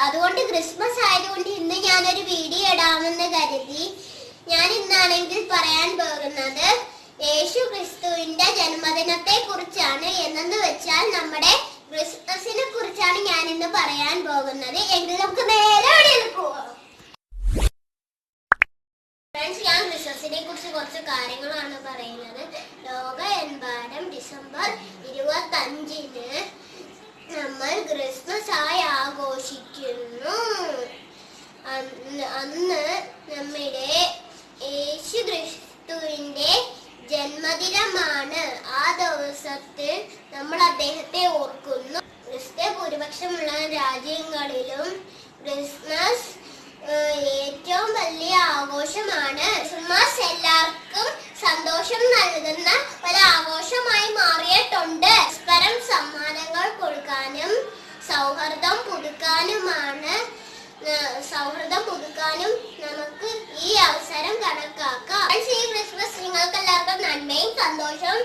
അതുകൊണ്ട് ക്രിസ്മസ് ആയതുകൊണ്ട് ഇന്ന് ഞാനൊരു വീഡിയോ ഇടാമെന്ന് കരുതി. ഞാൻ ഇന്നാണെങ്കിൽ പറയാൻ പോകുന്നത് യേശു ക്രിസ്തുവിന്റെ ജന്മദിനത്തെ കുറിച്ചാണ്. എന്നു വെച്ചാൽ നമ്മുടെ ക്രിസ്മസിനെ കുറിച്ചാണ് ഞാൻ ഇന്ന് പറയാൻ പോകുന്നത്. എങ്കിൽ നമുക്ക് നേരെ പോവാം. ഫ്രണ്ട്സ്, ഞാൻ ക്രിസ്മസിനെ കുറിച്ച് കുറച്ച് കാര്യങ്ങളാണ് പറയുന്നത്. ലോകമെമ്പാടും ഡിസംബർ 25-ന് നമ്മൾ ക്രിസ്മസ് ആയി ആഘോഷിക്കുന്നു. അന്ന് നമ്മുടെ യേശു ക്രിസ്തുവിന്റെ ജന്മദിനമാണ്. ആ ദിവസത്തിൽ നമ്മൾ അദ്ദേഹത്തെ ഓർക്കുന്നു. ക്രിസ്ത്യ ഭൂരിപക്ഷമുള്ള രാജ്യങ്ങളിലും ക്രിസ്മസ് ഏറ്റവും വലിയ ആഘോഷമാണ്. ക്രിസ്മസ് എല്ലാവർക്കും സന്തോഷം നൽകുന്ന ഒരു ആഘോഷമായി മാറിയിട്ടുണ്ട്. പരസ്പരം സമ്മാനങ്ങൾ കൊടുക്കാനും സൗഹൃദം പുതുക്കാനും നമുക്ക് ഈ അവസരം കണക്കാക്കാം. ഈ ക്രിസ്മസ് നിങ്ങൾക്ക് എല്ലാവർക്കും നന്മയും സന്തോഷവും